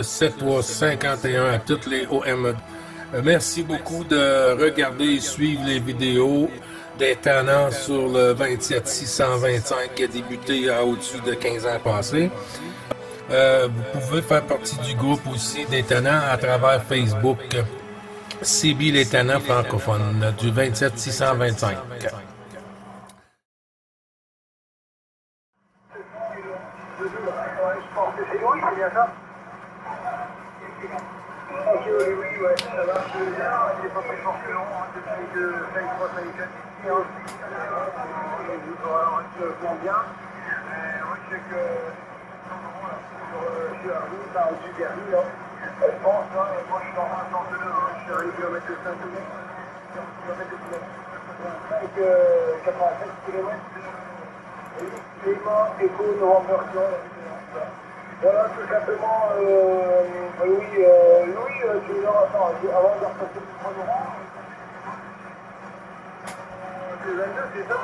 7351 à toutes les OM. Merci beaucoup de regarder et suivre les vidéos des tannants sur le 27625 qui a débuté à au-dessus de 15 ans passés. Vous pouvez faire partie du groupe aussi des tannants à travers Facebook. CB les tannants francophones du 27625. C'est Louis, c'est bien ça? Ok, oui, ouais, ça va. Il n'est pas très fort que long, depuis que ça y croit, ça y est. Et ensuite, je prends bien. Moi, je sais que je suis à vous, par du dernier, là. Je pense, moi, je suis en 1,62, je suis à 1 km de 5 km. 87 km. Lima, Echo, November, voilà, tout simplement, Louis, tu veux dire, attends, avant de repasser le 3 Laurent, c'est 22, c'est ça?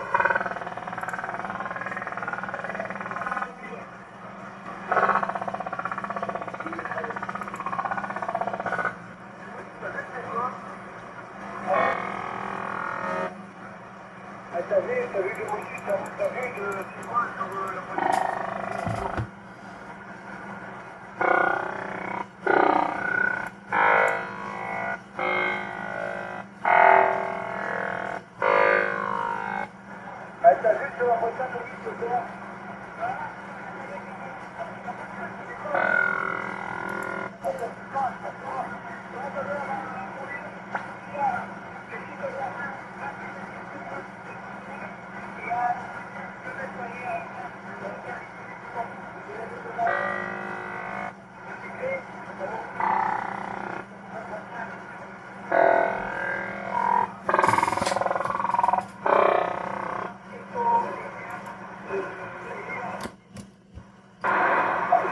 T'as vu de moi, t'as vu de 6 mois sur la police? T'as vu sur la prochaine police ce soir?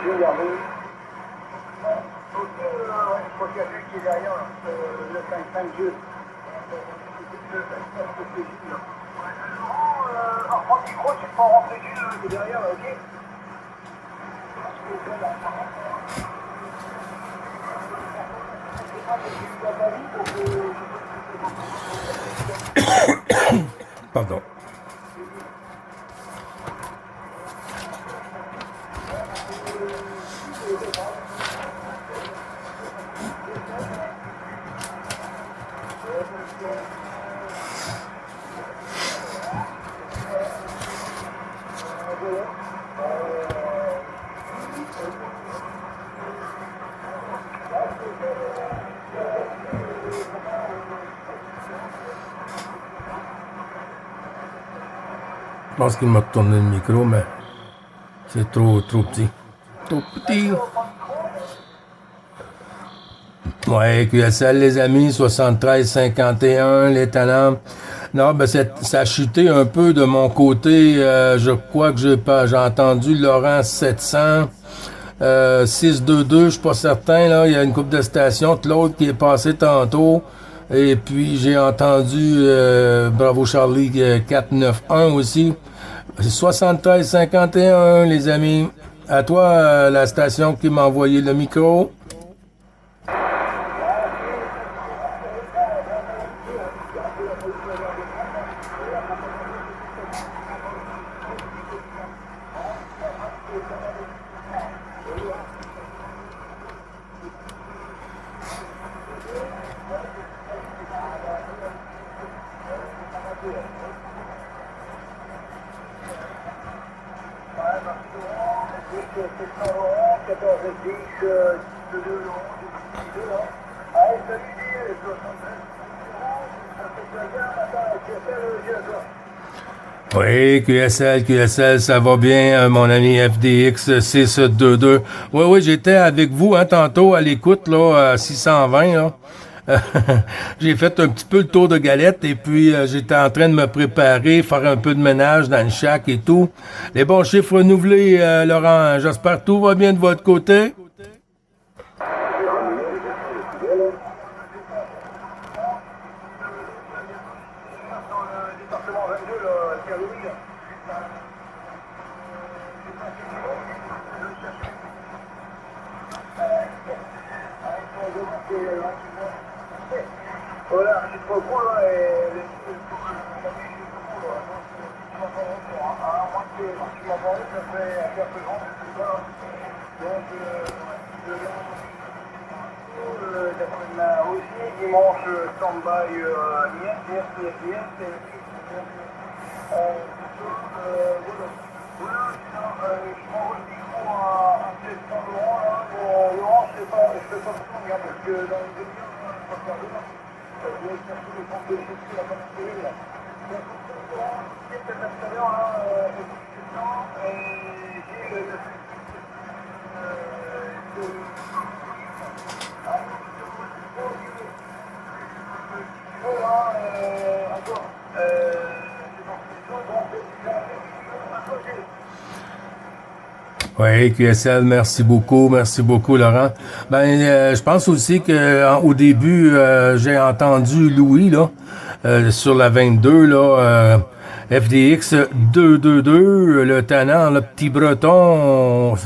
Je vais regarder. Je crois qu'il y a celui qui est derrière, le 5-5 jeu. Alors, prends le micro, tu peux en rentrer dessus, qui est derrière, ok? Pardon. Je pense qu'il m'a retourné le micro, mais c'est trop petit. Trop petit. Ouais, QSL, les amis, 73-51, les talents. Non, ben ça a chuté un peu de mon côté. Je crois que j'ai entendu Laurent 700. 622, je suis pas certain, là. Il y a une couple de stations, l'autre qui est passé tantôt. Et puis j'ai entendu Bravo Charlie 491 aussi. 73-51, les amis. À toi, la station qui m'a envoyé le micro. Oui, QSL, ça va bien, mon ami FDX 622. Oui, j'étais avec vous tantôt à l'écoute là, à 620 là. J'ai fait un petit peu le tour de galette et puis j'étais en train de me préparer, faire un peu de ménage dans le shack et tout. Les bons chiffres renouvelés, Laurent. J'espère que tout va bien de votre côté. Voilà, c'est trop cool, là, et les moi, tu m'as parlé, ça fait quelques ans, voilà. Donc, aussi, dimanche, stand-by, yes, voilà, je m'envoie le micro à 700 Laurent, là, Laurent, je fais pas trop, regarde, parce que dans une demi-heure, je vais faire demain. Je vais chercher les comptes de gestion, la bonne série, là. Donc, Laurent, c'est peut-être à tout à l'heure, là, et j'ai le encore, Oui, QSL, merci beaucoup, Laurent. Je pense aussi que au début, j'ai entendu Louis là sur la 22 là, FDX 222, le tannant, le petit breton.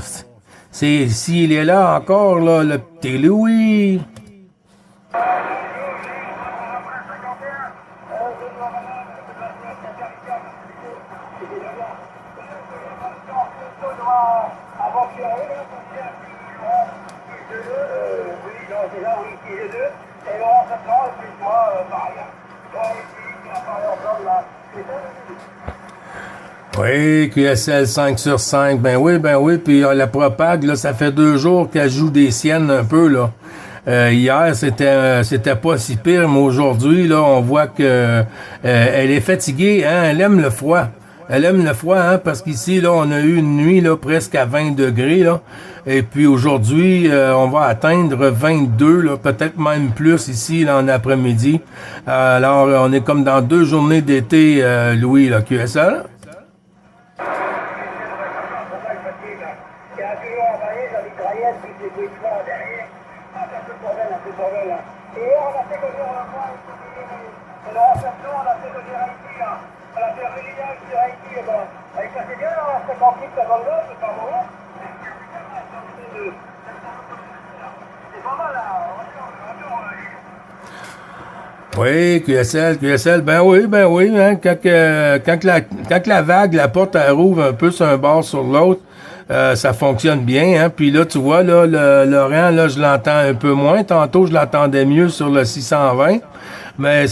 C'est s'il est là encore là, le petit Louis. Oui, QSL 5 sur 5. Ben oui. Puis la propague, là, ça fait 2 jours qu'elle joue des siennes un peu, là. Hier, c'était pas si pire, mais aujourd'hui, là, on voit que elle est fatiguée, hein. Elle aime le froid. Elle aime le froid, hein, parce qu'ici, là, on a eu une nuit, là, presque à 20 degrés, là. Et puis aujourd'hui, on va atteindre 22, là, peut-être même plus ici, là, en après-midi. Alors, on est comme dans 2 journées d'été, Louis, là, QSL. Oui, QSL, ben oui, hein, quand la vague, la porte, elle rouvre un peu sur un bord, sur l'autre, ça fonctionne bien, hein. Puis là, tu vois, là, Laurent, là, je l'entends un peu moins. Tantôt, je l'entendais mieux sur le 620. Mais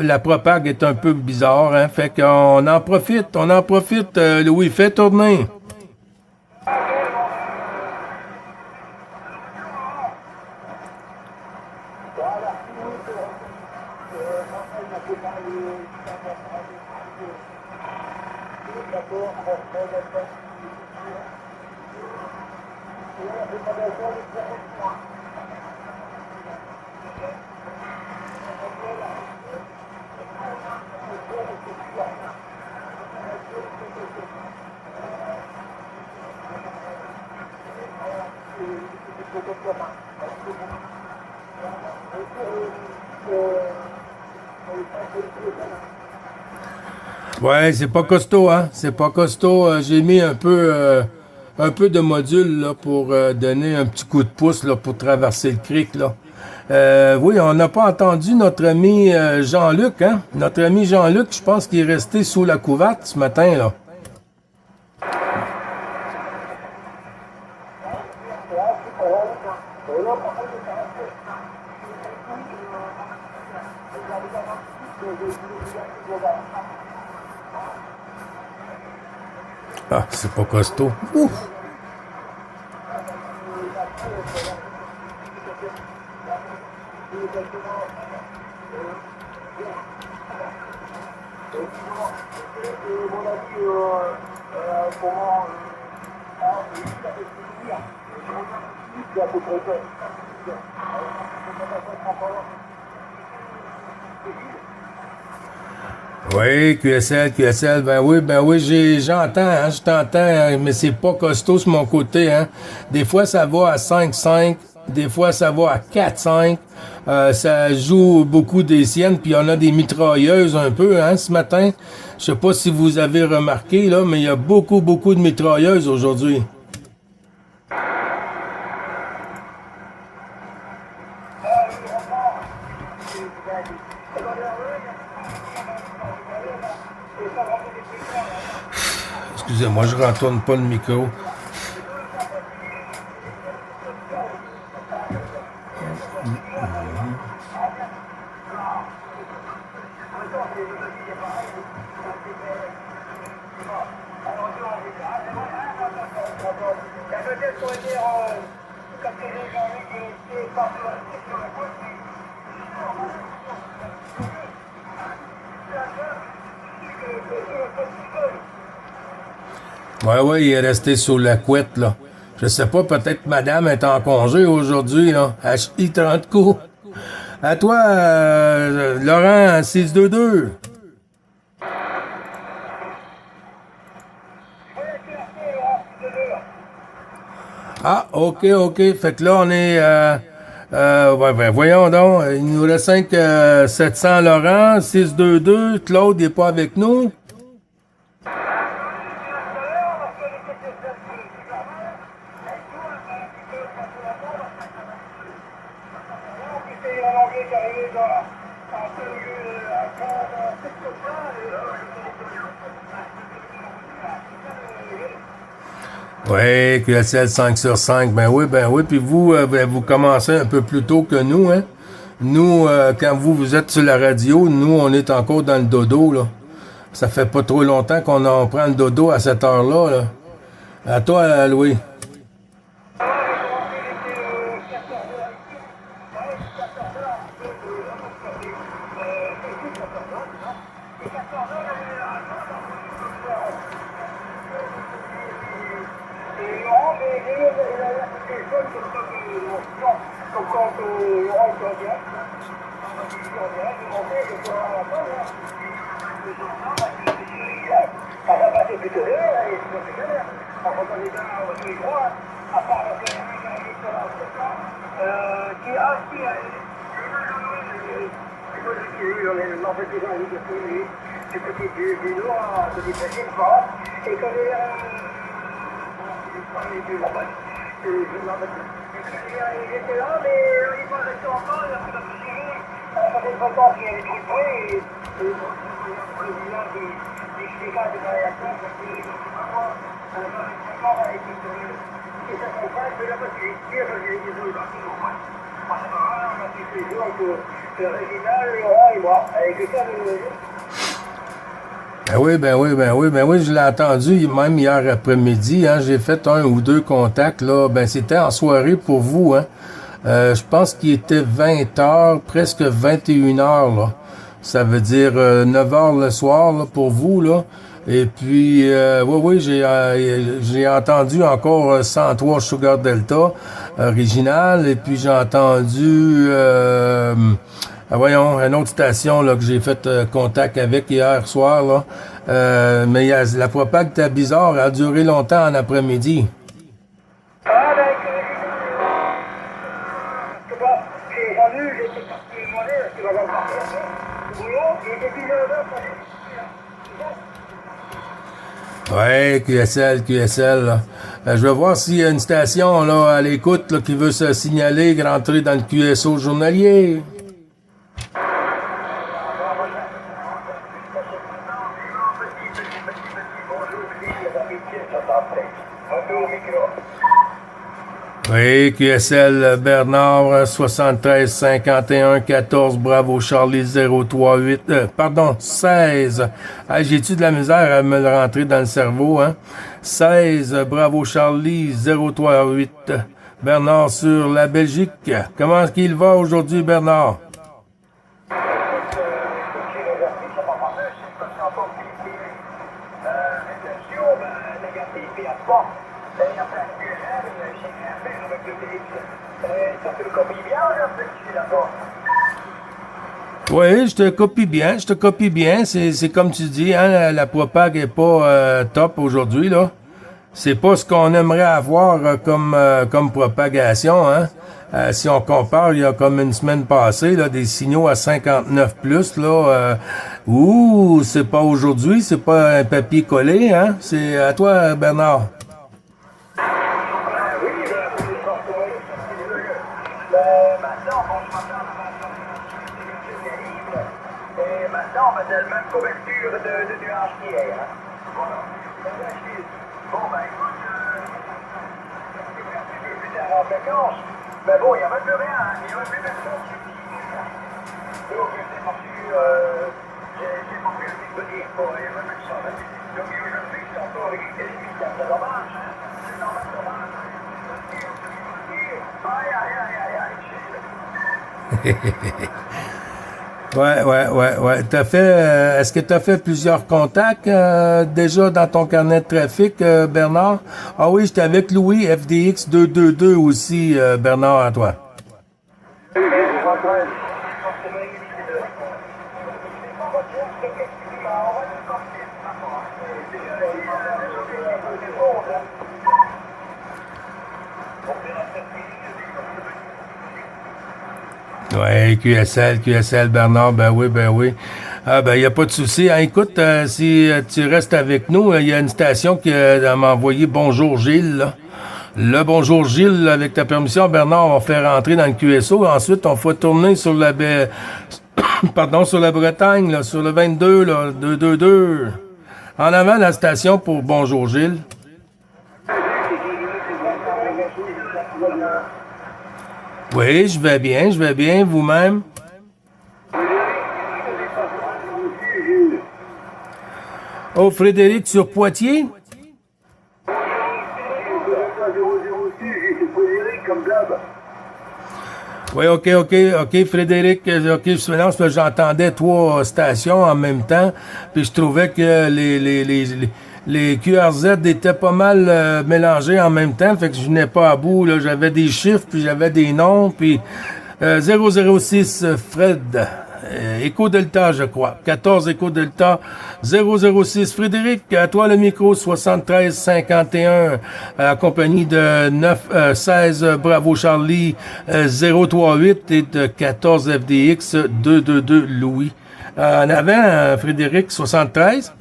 la propague est un peu bizarre, hein. Fait qu'on en profite, Louis, fais tourner. Ouais, c'est pas costaud, hein. C'est pas costaud. J'ai mis un peu de module là pour donner un petit coup de pouce là pour traverser le cric là. Oui, on n'a pas entendu notre ami Jean-Luc, hein. Notre ami Jean-Luc, je pense qu'il est resté sous la couverte ce matin là. Ah, c'est pas costaud. Ouf. Oui, QSL, ben oui, j'entends, hein, je t'entends, hein, mais c'est pas costaud sur mon côté, hein. Des fois, ça va à 5-5, des fois, ça va à 4-5, ça joue beaucoup des siennes, puis on a des mitrailleuses un peu, hein, ce matin. Je sais pas si vous avez remarqué, là, mais il y a beaucoup de mitrailleuses aujourd'hui. Excusez-moi, je retourne pas le micro. Ouais, il est resté sous la couette, là. Je sais pas, peut-être madame est en congé aujourd'hui, là. HI 30 coups. À toi, Laurent, 622. Ah, OK. Fait que là, on est... ouais, voyons donc. Il nous reste 700 Laurent, 622. Claude n'est pas avec nous. Oui, QSL 5 sur 5. Ben oui. Puis vous, vous commencez un peu plus tôt que nous, hein. Nous, quand vous êtes sur la radio, nous, on est encore dans le dodo, là. Ça fait pas trop longtemps qu'on en prend le dodo à cette heure-là, là. À toi, Louis. Ben oui, je l'ai entendu même hier après-midi, hein, j'ai fait 1 ou 2 contacts, là, ben c'était en soirée pour vous, hein. Je pense qu'il était 20h, presque 21h, là. Ça veut dire 9h le soir, là, pour vous, là. Et puis, oui, j'ai entendu encore 103 Sugar Delta original, et puis j'ai entendu... voyons, une autre station là, que j'ai fait contact avec hier soir, là. Mais la propague était bizarre, elle a duré longtemps en après-midi. Ouais, QSL, là. Je vais voir s'il y a une station là à l'écoute là, qui veut se signaler, rentrer dans le QSO journalier. Oui, QSL Bernard 73 51 14 Bravo Charlie 038 16. Ah, j'ai-tu de la misère à me le rentrer dans le cerveau, hein? 16 Bravo Charlie 038 Bernard sur la Belgique. Comment est-ce qu'il va aujourd'hui, Bernard? Oui, je te copie bien. C'est comme tu dis, hein, la propague est pas top aujourd'hui, là. C'est pas ce qu'on aimerait avoir comme propagation, hein. Si on compare, il y a comme une semaine passée, là, des signaux à 59 plus, là. C'est pas aujourd'hui, c'est pas un papier collé, hein. C'est à toi, Bernard. terrible. Et maintenant, on a la même couverture de nuages qu'hier. Hein. Voilà. Bon, ben écoute, c'est un petit peu plus tard en vacances. Mais bon, il n'y avait plus rien. Il n'y avait plus personne sur le site. Donc, j'ai pas pu venir pour y avait plus ça. Donc, aujourd'hui, c'est encore c'est dommage. Hein. C'est dommage, dommage. Aïe, aïe, aïe, aïe, aïe. Ouais. Est-ce que tu as fait plusieurs contacts déjà dans ton carnet de trafic, Bernard? Ah oui, j'étais avec Louis, FDX 222 aussi, Bernard, à toi. Ouais, QSL, Bernard, ben oui. Ah, ben, il n'y a pas de souci. Ah, écoute, si tu restes avec nous, il y a une station qui m'a envoyé Bonjour Gilles, là. Le Bonjour Gilles, avec ta permission, Bernard, on va faire rentrer dans le QSO. Ensuite, on va tourner sur la sur la Bretagne, là, sur le 22, là, 222. En avant, la station pour Bonjour Gilles. Oui, je vais bien, vous-même. Oh, Frédéric sur Poitiers? Oui, OK, Frédéric, OK, non, parce que j'entendais 3 stations en même temps, puis je trouvais que les QRZ étaient pas mal mélangés en même temps, fait que je venais pas à bout, là, j'avais des chiffres, puis j'avais des noms, puis 006 Fred, Écho Delta, je crois, 14 Écho Delta, 006 Frédéric, à toi le micro, 7351, accompagné de 16 Bravo Charlie 038 et de 14 FDX 222 Louis. En avant, Frédéric, 73.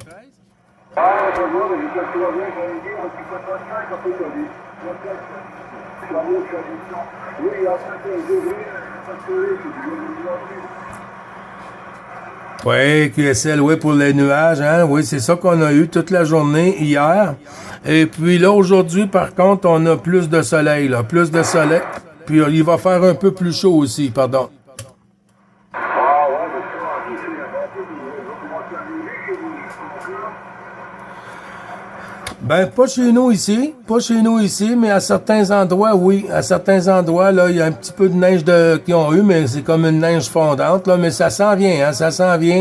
Oui, QSL, oui, pour les nuages, hein. Oui, c'est ça qu'on a eu toute la journée hier. Et puis là, aujourd'hui, par contre, on a plus de soleil, là. Plus de soleil. Puis il va faire un peu plus chaud aussi, pardon. Ben, pas chez nous ici, mais à certains endroits, oui. À certains endroits, là, il y a un petit peu de neige qu'ils ont eu, mais c'est comme une neige fondante, là, mais ça s'en vient, hein,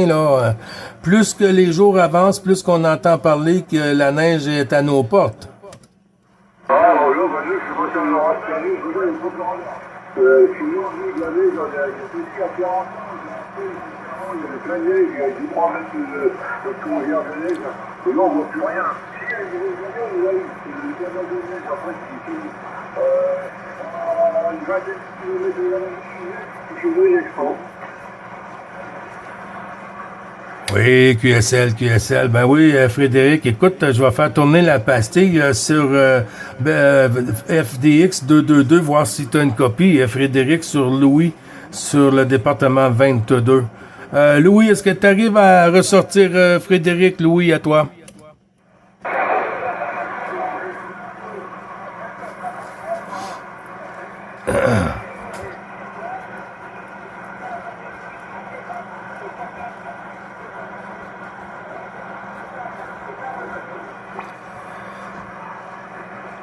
là. Plus que les jours avancent, plus qu'on entend parler que la neige est à nos portes. Oui, QSL. Ben oui, Frédéric, écoute, je vais faire tourner la pastille sur FDX 222, voir si tu as une copie. Frédéric sur Louis, sur le département 22. Louis, est-ce que tu arrives à ressortir Frédéric, Louis, à toi?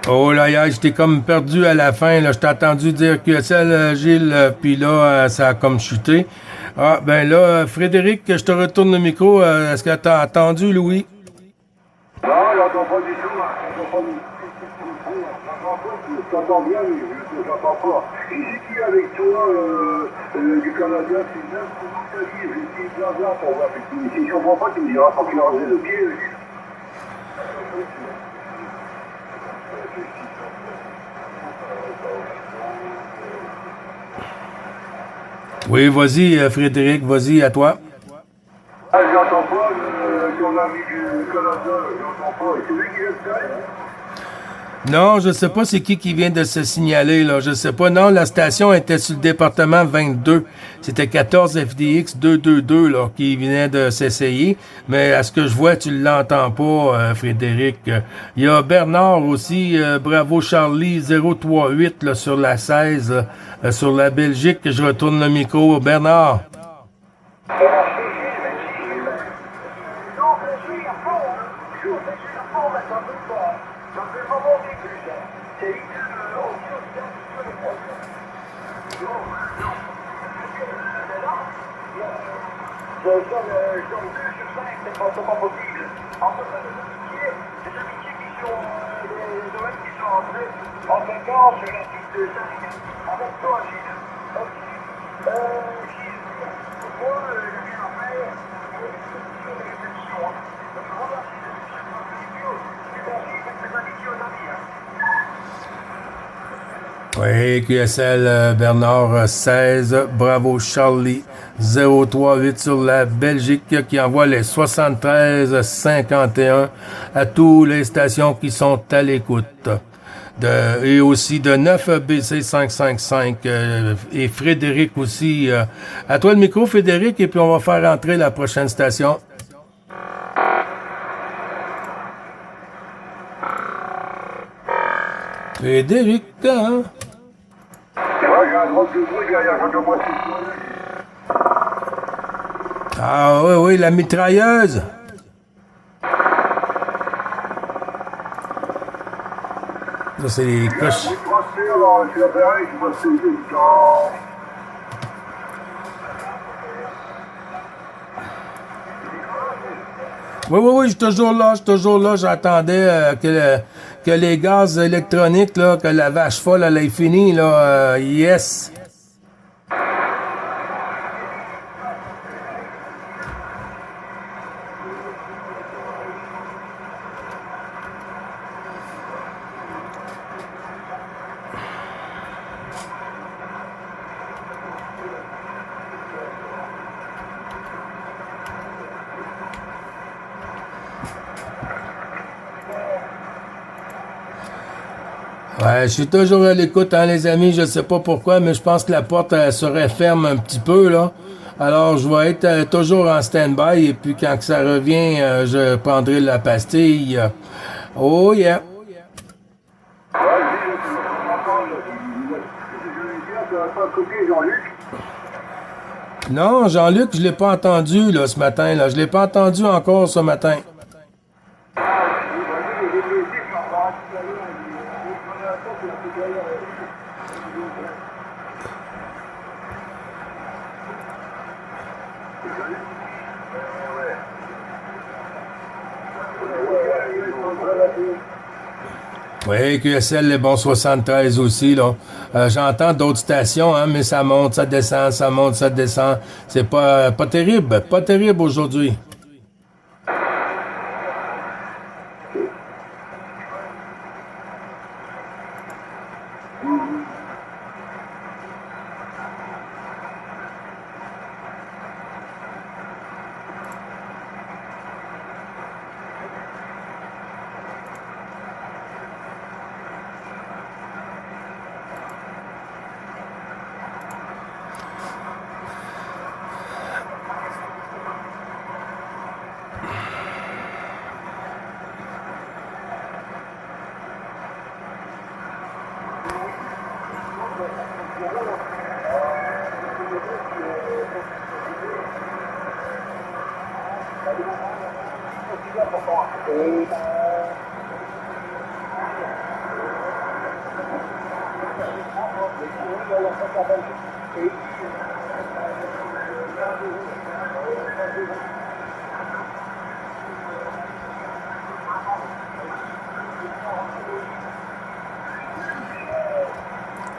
Oh là, j'étais comme perdu à la fin, là. Je t'ai entendu dire QSL, Gilles, puis là, ça a comme chuté. Ah, ben là, Frédéric, je te retourne le micro. Est-ce que t'as entendu, Louis? Non, j'entends pas du tout. Je t'entends bien, mais je n'entends pas. Et j'ai qui avec toi, du Canada, c'est bien, comment t'as dit? J'ai dit blablabla pour voir. Si je comprends pas, tu me diras, faut qu'il enlève le pied. Oui, vas-y, Frédéric, vas-y, à toi. Ah, j'entends pas ton ami du Canada, j'entends pas. C'est lui qui vient de Non, je sais pas c'est qui vient de se signaler, là. Je sais pas. Non, la station était sur le département 22. C'était 14 FDX 222, là, qui venait de s'essayer. Mais à ce que je vois, tu l'entends pas, Frédéric. Il y a Bernard aussi, Bravo Charlie 038, là, sur la 16, sur la Belgique. Je retourne le micro. Bernard. Je donne 2 sur 5, c'est pas possible. En tout cas, les amitiés qui sont, les domaines qui sont entrés en vacances sur la suite de 5. Avec toi, Gilles. Ok. Gilles, moi, je viens en faire une réception. Donc, voilà, c'est pas vidéo. Merci, faites mes amitiés aux amis. Oui, QSL Bernard 16, Bravo Charlie 038 sur la Belgique qui envoie les 73-51 à toutes les stations qui sont à l'écoute. Et aussi de 9BC 555 et Frédéric aussi. À toi le micro, Frédéric, et puis on va faire entrer la prochaine station. Frédéric, hein? Ah oui, oui, la mitrailleuse. Ça, c'est les coches. Oui, oui, oui, je suis toujours là. J'attendais que les gaz électroniques, là, que la vache folle, elle ait fini, là. Yes. Ouais, je suis toujours à l'écoute, hein, les amis. Je sais pas pourquoi, mais je pense que la porte elle, se referme un petit peu, là. Alors, je vais être toujours en stand-by et puis quand que ça revient, je prendrai la pastille. Oh yeah. Non, Jean-Luc, je l'ai pas entendu là ce matin. Là, je l'ai pas entendu encore ce matin. Oui, QSL, les bons 73 aussi, là. J'entends d'autres stations, hein, mais ça monte, ça descend, ça monte, ça descend. C'est pas terrible aujourd'hui.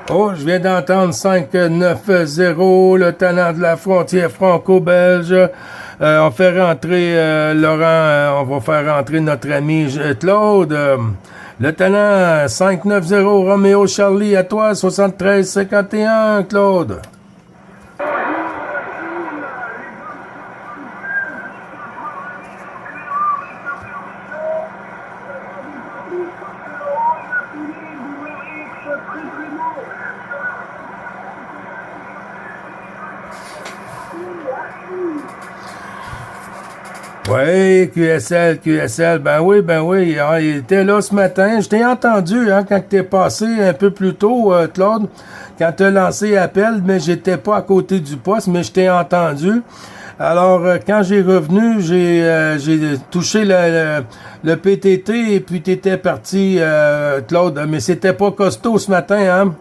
Oh, je viens d'entendre 590, le talent de la frontière franco-belge. On fait rentrer Laurent, on va faire rentrer notre ami Claude. Le talent 590, Roméo Charlie, à toi, 73-51, Claude. Oui, QSL, ben oui, hein, il était là ce matin. Je t'ai entendu, hein, quand t'es passé un peu plus tôt, Claude, quand t'as lancé appel, mais j'étais pas à côté du poste, mais je t'ai entendu. Alors, quand j'ai revenu, j'ai touché le PTT et puis t'étais parti, Claude, mais c'était pas costaud ce matin, hein?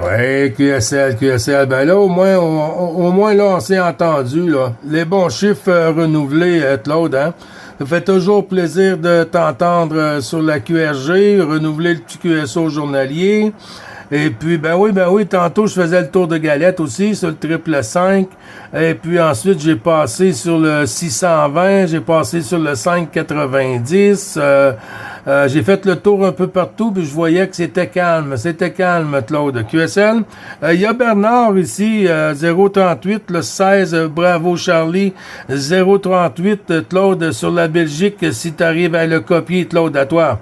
Oui, QSL. Ben là, au moins là, on s'est entendu, là. Les bons chiffres renouvelés, Claude, hein. Ça fait toujours plaisir de t'entendre sur la QRG, renouveler le petit QSO journalier. Et puis, ben oui, tantôt, je faisais le tour de galette aussi, sur le 555. Et puis ensuite, j'ai passé sur le 620, j'ai passé sur le 590. J'ai fait le tour un peu partout, puis je voyais que c'était calme, Claude. QSL. Il y a Bernard ici, 038, le 16, Bravo Charlie, 038, Claude, sur la Belgique, si tu arrives à le copier, Claude, à toi.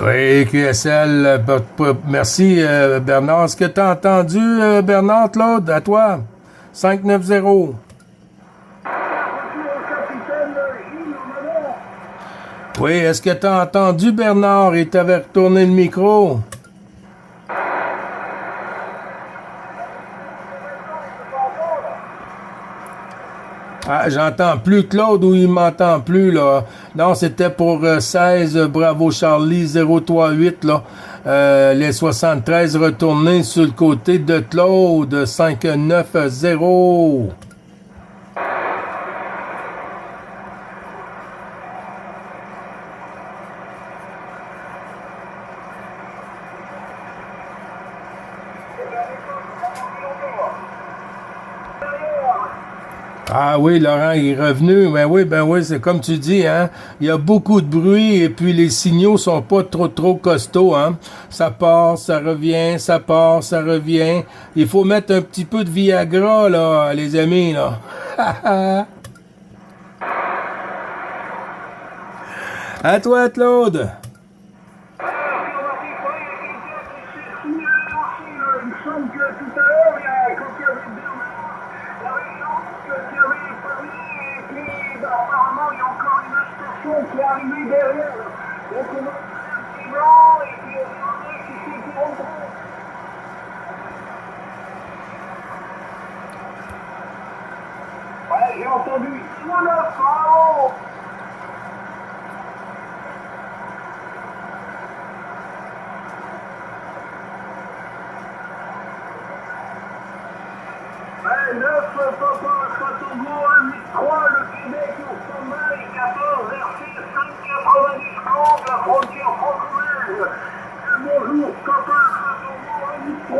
Oui, QSL, merci Bernard. Est-ce que tu as entendu Bernard, Claude, à toi? 590. Oui, est-ce que tu as entendu Bernard et t'avais retourné le micro? Ah, j'entends plus Claude ou il m'entend plus, là. Non, c'était pour 16, Bravo Charlie, 038, là. Les 73 retournés sur le côté de Claude, 590. Ah oui, Laurent il est revenu. Ben oui, c'est comme tu dis, hein. Il y a beaucoup de bruit et puis les signaux sont pas trop costauds, hein. Ça part, ça revient, ça part, ça revient. Il faut mettre un petit peu de Viagra, là, les amis, là. À toi, Claude. Qui est arrivé derrière. Donc on a un petit blanc et puis on a qui fait qui rentre. Ouais, j'ai entendu. Voilà, bravo. Ouais, 9, Papa, Fatongo, 1-3, le Québec, on s'en bat, et 14, RC, 5,90 compte, la frontière franco-belge. Bonjour, Papa, Fatongo, 1-3.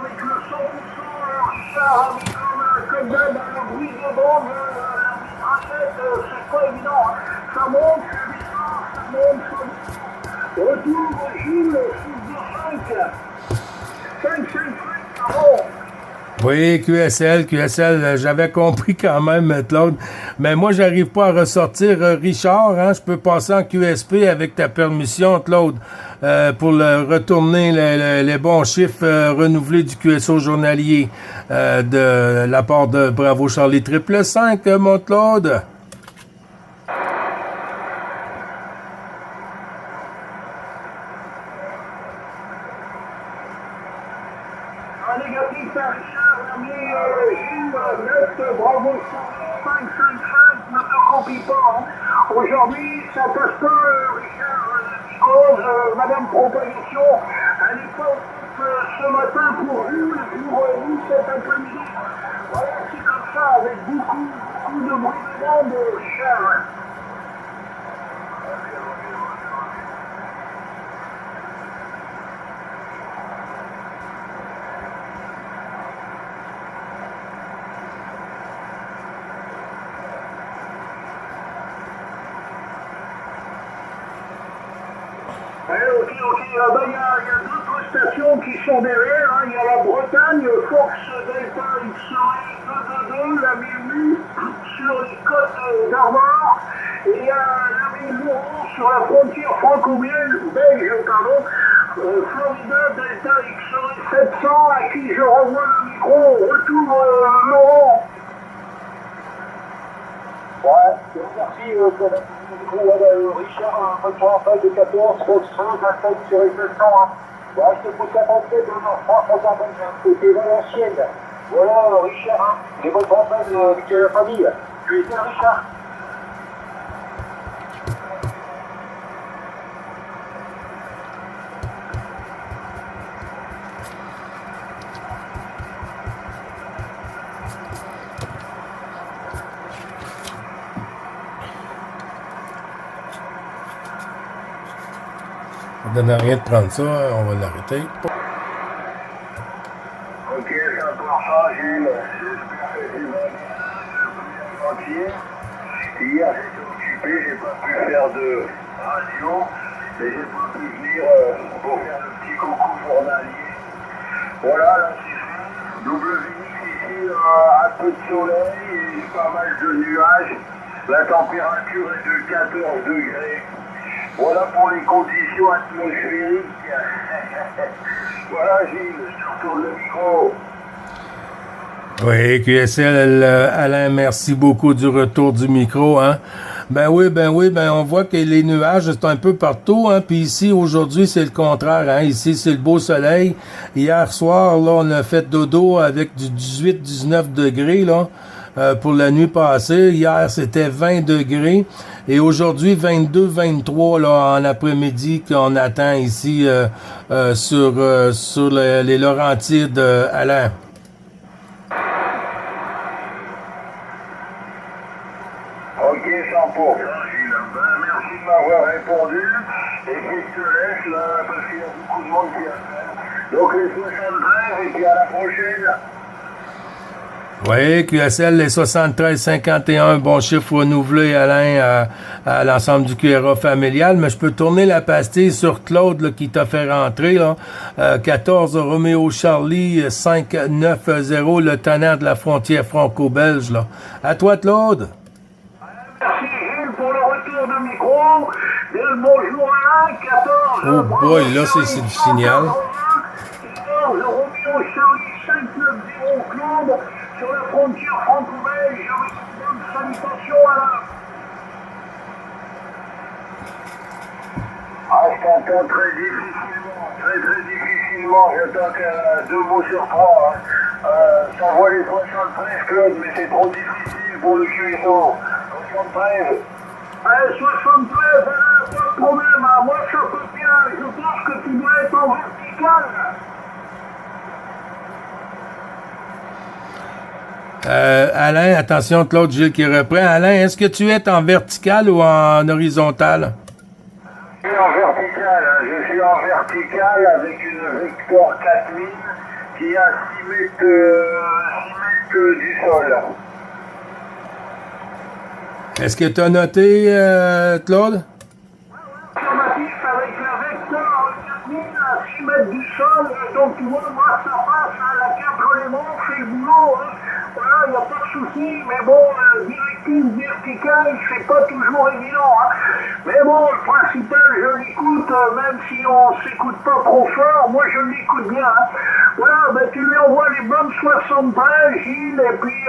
Avec le 100%, Richard, avec comme d'hab, un bruit de bombe, la mitraillette, c'est pas évident. Ça monte, ça monte. Retour, Gilles, 6-5. 5-5-5, ça monte. Oui, QSL, j'avais compris quand même, Claude. Mais moi, j'arrive pas à ressortir Richard, hein. Je peux passer en QSP avec ta permission, Claude, pour retourner les bons chiffres renouvelés du QSO journalier de la part de Bravo Charlie 555, mon Claude. Bravo 555 ne te copie pas. Hein. Aujourd'hui, ça passe pas, Richard, cause Madame Proposition, elle n'est pas ce matin pour vous cet après-midi. Voilà, c'est comme ça, avec beaucoup de bruit de monde, Richard. Ok. Ben, il y a d'autres stations qui sont derrière. Hein. Il y a la Bretagne, Fox Delta XRI 222, la 1008 sur les côtes d'Armor. Et il y a la 1000 sur la frontière franco-belge, pardon. Florida Delta XRI 700, à qui je renvoie le micro. Retour, Laurent. Ouais, merci pour la Richard, bonne soirée de 14, Foxtrot, j'attends sur les 700. Ouais, je te pousse à tenter de France, côté Valenciennes. Voilà, Richard, les bonnes campagnes avec la famille. Tu es bien, Richard? Ça donne rien de prendre ça, on va l'arrêter. Ok, c'est encore ça, Gilles. J'espère que tu vas bien entier. Hier, j'étais occupé, j'ai pas pu faire de radio, mais j'ai pas pu venir pour faire le petit coucou journalier. Voilà, là c'est fait. Double Vinix ici, un peu de soleil et pas mal de nuages. La température est de 14 degrés. Voilà pour les conditions atmosphériques. Voilà Gilles, je te retourne le micro. Oui, QSL, Alain, merci beaucoup du retour du micro, hein. Ben oui, on voit que les nuages, c'est un peu partout, hein, puis ici, aujourd'hui, c'est le contraire, hein. Ici, c'est le beau soleil. Hier soir, là, on a fait dodo avec du 18-19 degrés, là. Pour la nuit passée. Hier, c'était 20 degrés. Et aujourd'hui, 22-23 là, en après-midi qu'on attend ici sur les Laurentides, Alain. Ok, 100%, Gilles. Ben, merci de m'avoir répondu. Et puis je te laisse là, parce qu'il y a beaucoup de monde qui attend. Donc les 73 et puis à la prochaine. Oui, QSL, les 73-51, bon chiffre renouvelé, Alain, à l'ensemble du QRA familial, mais je peux tourner la pastille sur Claude là, qui t'a fait rentrer, là. 14 Roméo Charlie 590, le tenant de la frontière franco-belge. Là. À toi, Claude. Merci Gilles pour le retour de micro. Bien le bonjour Alain, 14. Oh boy, là c'est du signal. 14 Roméo Charlie 590, Claude. Sur la frontière franco-belge, avec une bonne salutation à la... Ah, je t'entends très difficilement, j'entends que 2 mots sur 3. Hein. Ça voit les 73, Claude, mais c'est trop difficile pour le QSO. 73. 73, pas de problème, hein. Moi ça peut bien, je pense que tu dois être en vertical. Alain, attention, Claude Gilles qui reprend. Alain, est-ce que tu es en vertical ou en horizontal? Je suis en vertical, hein. Je suis en vertical avec une Victor 4000 qui est à 6 mètres du sol. Est-ce que tu as noté, Claude? Automatique avec la Vector 4000 à 6 mètres du sol, donc tu vois, moi ça passe, hein, la 4 éléments fait le boulot, hein. Voilà, il n'y a pas de souci, mais bon, directive verticale, c'est pas toujours évident, hein. Mais bon, le principal, je l'écoute, même si on s'écoute pas trop fort, moi je l'écoute bien, hein. Voilà, ben tu lui envoies les bonnes 73, Gilles, et puis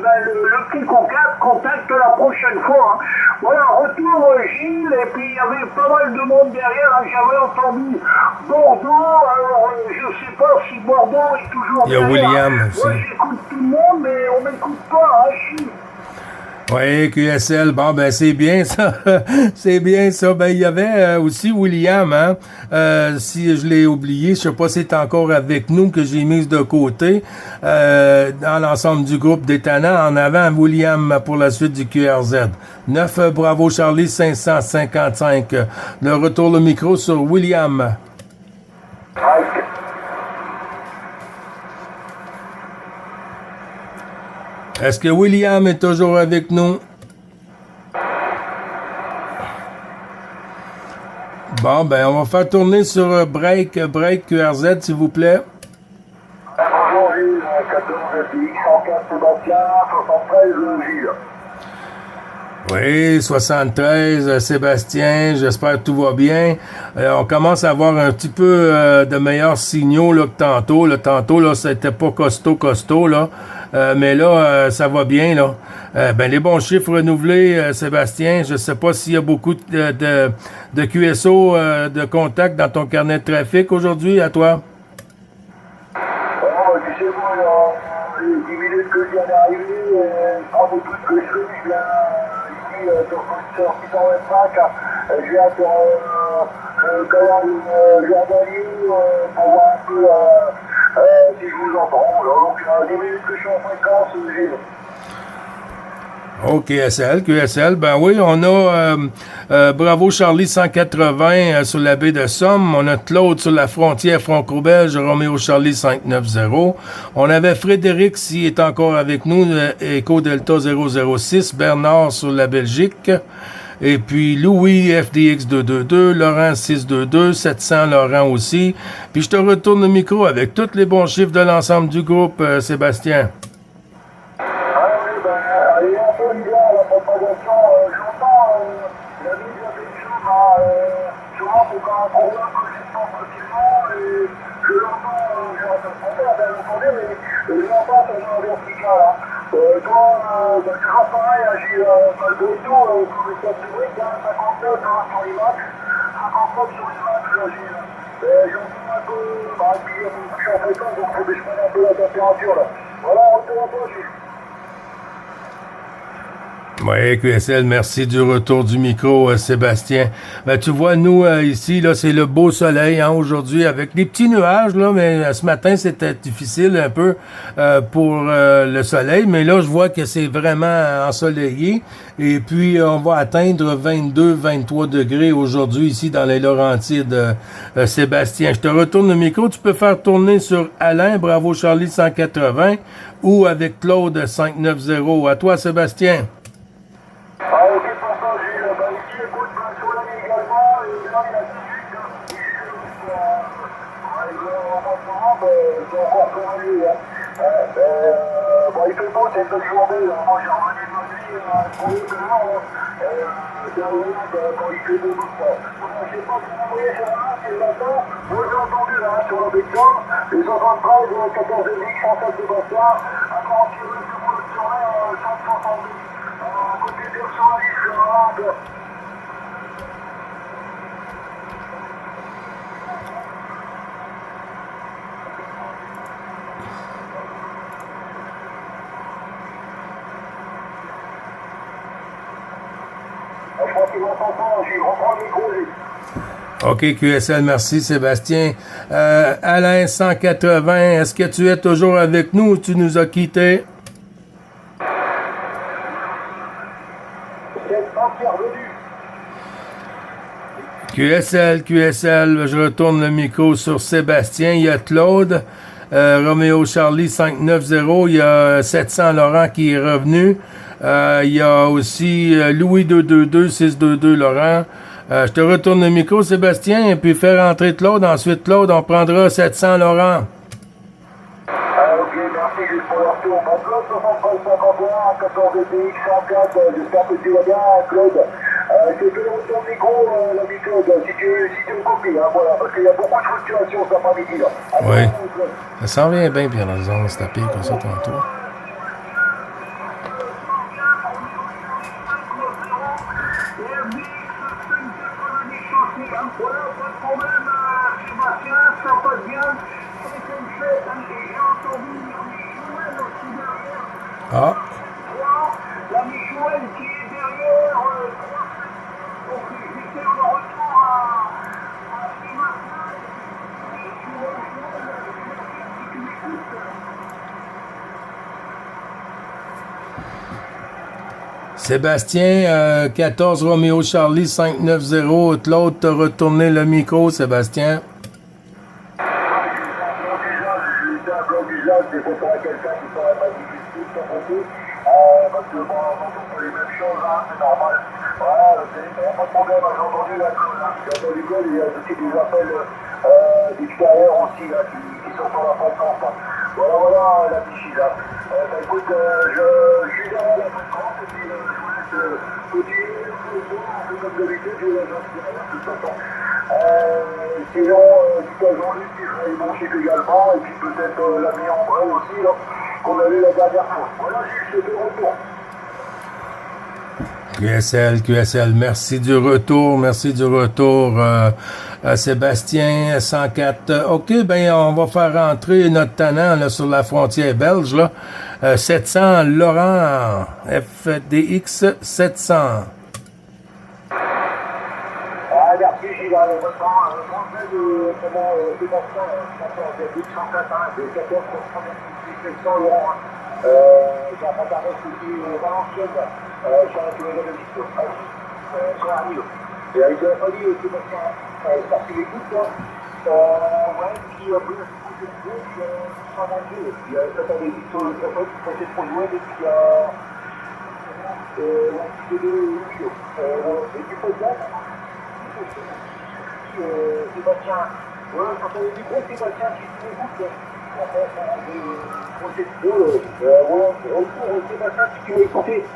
le petit contacte la prochaine fois, hein. Voilà, retour Gilles, et puis il y avait pas mal de monde derrière, hein. J'avais entendu Bordeaux, alors je sais pas si Bordeaux est toujours il y a derrière. William aussi. Moi j'écoute tout le monde, mais on m'écoute pas, hein, chie. Oui, QSL, bon, ben c'est bien ça. C'est bien ça. Ben, il y avait aussi William, hein. Si je l'ai oublié, je sais pas si c'est encore avec nous que j'ai mis de côté. Dans l'ensemble du groupe des tannants, en avant, William pour la suite du QRZ. 9 Bravo Charlie 555. Le retour le micro sur William. Mike. Est-ce que William est toujours avec nous? Bon, ben, on va faire tourner sur Break QRZ, s'il vous plaît. Bonjour Gilles, 14 FDX 104 Sébastien, 73 Gilles. Oui, 73, Sébastien, j'espère que tout va bien. On commence à avoir un petit peu de meilleurs signaux là, que tantôt. Là, tantôt, là, c'était pas costaud, là. Mais là, ça va bien, là. Ben, les bons chiffres renouvelés, Sébastien, je sais pas s'il y a beaucoup de QSO de contact dans ton carnet de trafic aujourd'hui, à toi. Tu sais, moi, les 10 minutes que je viens d'arriver, je prends des trucs que je fais, je viens ici sur 625, je viens sur le canal journalier pour voir un peu si je vous entends. Donc, 10 minutes que je suis en fréquence, Gilles. Oh, QSL, ben oui, on a Bravo Charlie 180 sur la baie de Somme, on a Claude sur la frontière franco-belge, Roméo Charlie 590, on avait Frédéric s'il est encore avec nous, Echo Delta 006, Bernard sur la Belgique, et puis Louis FDX 222, Laurent 622, 700 Laurent aussi, puis je te retourne le micro avec tous les bons chiffres de l'ensemble du groupe, Sébastien. Souvent, c'est quand un problème que je sens facilement et je l'entends, j'ai un peu de problème, bien entendu, mais je l'entends sur un vertical. Toi, c'est toujours pareil, j'ai malgré tout, comme le top public, 59 sur l'image, 59 sur l'image, j'entends un peu, et puis je suis en fréquence, donc il faut que je prenne un peu la température là. Voilà, retour à toi, Oui, QSL, merci du retour du micro, Sébastien. Ben, tu vois, nous, ici, là, c'est le beau soleil, hein, aujourd'hui, avec des petits nuages, là, mais ce matin, c'était difficile un peu pour le soleil, mais là, je vois que c'est vraiment ensoleillé, et puis on va atteindre 22-23 degrés aujourd'hui, ici, dans les Laurentides, Sébastien. Je te retourne le micro, tu peux faire tourner sur Alain, Bravo Charlie 180, ou avec Claude 590. À toi, Sébastien. Ok, pour ça, Gilles, ici, écoute, plein soleil également, et là, il y a 18, c'est encore pour aller, il fait beau, c'est une belle journée, moi, j'ai revenu de ma vie, pour le dehors, derrière, quand il fait beau, je sais pas si vous voyez sur la c'est le matin, moi, j'ai entendu, là, sur la Becton, les 73, 14 X, 107 Sébastien, à 40 km sur la 170. Côté personnaliste, je pense qu'ils vont s'entendre, j'y reprends le micro, OK, QSL, merci Sébastien. Alain 180, est-ce que tu es toujours avec nous ou tu nous as quittés? QSL, je retourne le micro sur Sébastien. Il y a Claude, Roméo Charlie 590, il y a 700 Laurent qui est revenu. Il y a aussi Louis 222, 622 Laurent. Je te retourne le micro, Sébastien, et puis faire rentrer Claude. Ensuite, Claude, on prendra 700 Laurent. Ok, merci, juste pour le retour. Claude 7351, 14 DTX 104, j'espère que tu vas bien, Claude. Je te le retour micro, l'habitude, si tu me copies, hein, voilà, parce qu'il y a beaucoup de fluctuations cet après-midi, là. Oui. Ça s'en vient bien, puis dans zone, c'est tapé comme ça tantôt. Voilà, pas de problème, Sébastien, ça passe bien. C'est une fête, hein, et j'ai entendu, aussi derrière, Ah, L'ami Joël qui est derrière. Donc j'essaie le retour à Limassol. Si tu m'écoutes. Sébastien, 14 Roméo Charlie 590. Claude, t'as retourné le micro, Sébastien. J'ai un bloc d'usage, des fois pour quelqu'un qui saurait pas difficile de son côté. Parce que bon, on fait les mêmes choses, hein, c'est normal. Voilà, il n'y a pas de problème, j'ai entendu la colle, hein. J'ai entendu colle, il y a aussi des appels d'extérieur aussi, là, qui sont sur la fréquence. Hein. Voilà, voilà, la Vichy, là. Bah, écoute, je suis derrière la fréquence, et puis je vous laisse continuer un peu comme d'habitude, je vais la derrière, de toute façon. Sinon, du cas Jean-Luc, il serait branché également, et puis peut-être l'ami André aussi, là, qu'on a vu la dernière fois. Voilà, juste de retour. QSL, merci du retour, Sébastien, 104. OK, ben, on va faire rentrer notre tannant, là, sur la frontière belge, là. 700, Laurent, FDX 700. Ah, merci, Gilles, votre français de, comment, Sébastien, 104, de 14 pour 700 Laurent. J'ai un pantalon qui est Valenciennes, sur un kilomètre de distance, sur la Rio. Et avec de la famille, Sébastien, parce qu'il écoute, toi, ouais, qui a pris la sécurité de gauche, 122, et puis ça t'avait dit sur le prophète, qui passait pour jouer, et puis, l'antidoté de Rio. Et du coup, là, Sébastien, ouais, quand on a dit gros Sébastien, si tu m'écoutes, projet de gros, retour Sébastien, si tu m'écoutes.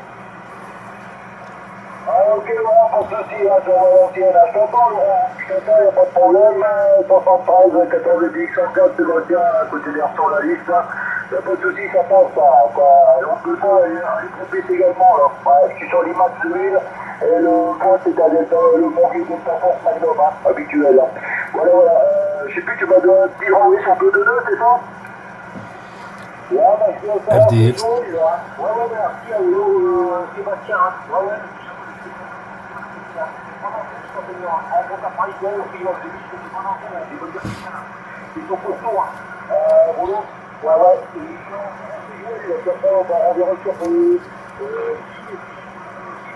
Ah, ok, Laurent, pour ceci, là, sur Valenciennes, là, je t'entends, Laurent, je t'entends, il n'y a pas de problème, 73, 14 10, 104, Sébastien, à côté des sur la liste, là, il n'y a pas de souci, ça passe, ça, quoi, on peut ça, les groupes également, là, ouais, je suis sur l'image de l'huile, et le point, c'est à le Morgue de ta force Magnum, hein, habituel, là. Voilà, voilà, je sais plus, tu m'as dit, oui, sur 2-2-2, c'est ça? Ouais, bah, je suis au courant, c'est FDX. chaud, là. Ouais, merci à Sébastien, hein. Ouais. Ils sont costauds, hein. Roland, ouais, on verra sur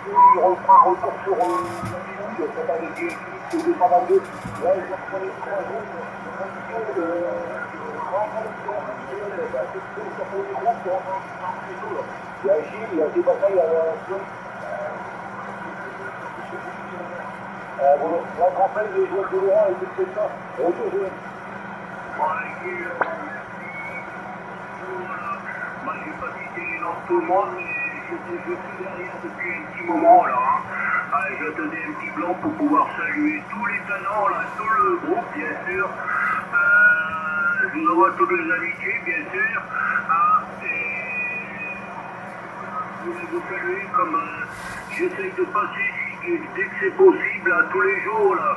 il reprend un retour sur cette année qui est pas mal de. Là, je reprenais 3 jours, il y a Gilles, il y a Sébastien, il y a la campagne des joueurs de Laurent et tout ça. Retour joueur. Moi, je n'ai pas cité les noms de tout le monde, mais je suis derrière depuis un petit moment là. Hein. Je tenais un petit blanc pour pouvoir saluer tous les talents, là, tout le groupe, bien sûr. Je vous envoie toutes les amitiés, bien sûr. Je voulais vous saluer comme j'essaie de passer dès que c'est possible, là, tous les jours. Là.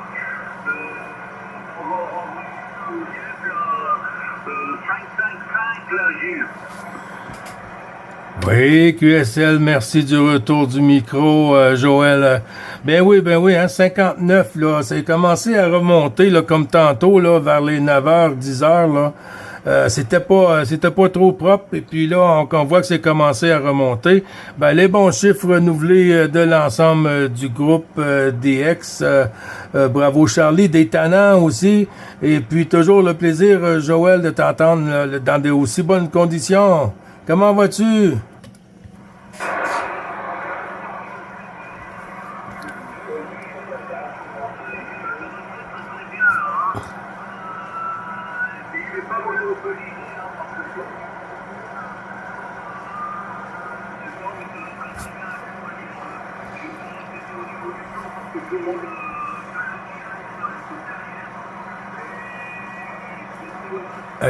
On va envoyer un chef, là, 555, là, Gilles. Oui, QSL, merci du retour du micro, Joël. Ben oui, hein, 59, là, c'est commencé à remonter, là, comme tantôt, là, vers les 9h, 10h, là. C'était pas trop propre, et puis là, on voit que c'est commencé à remonter. Ben, les bons chiffres renouvelés de l'ensemble du groupe DX. Bravo Charlie, des tannants aussi. Et puis toujours le plaisir, Joël, de t'entendre dans des aussi bonnes conditions. Comment vas-tu?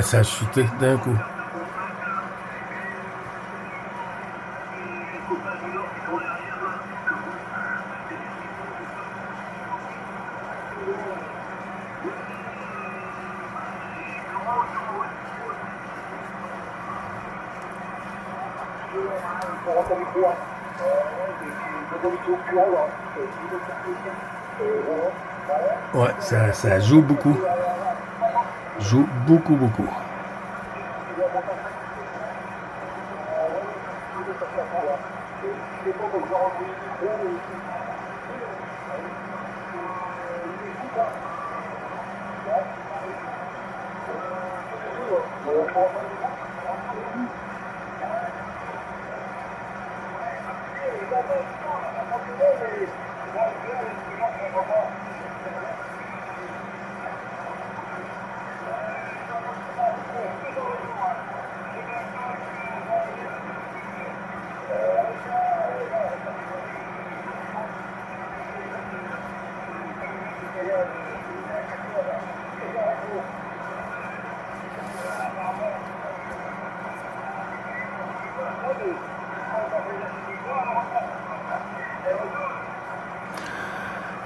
Ça a chuté d'un coup. Ouais, ça joue beaucoup. Joue beaucoup, beaucoup.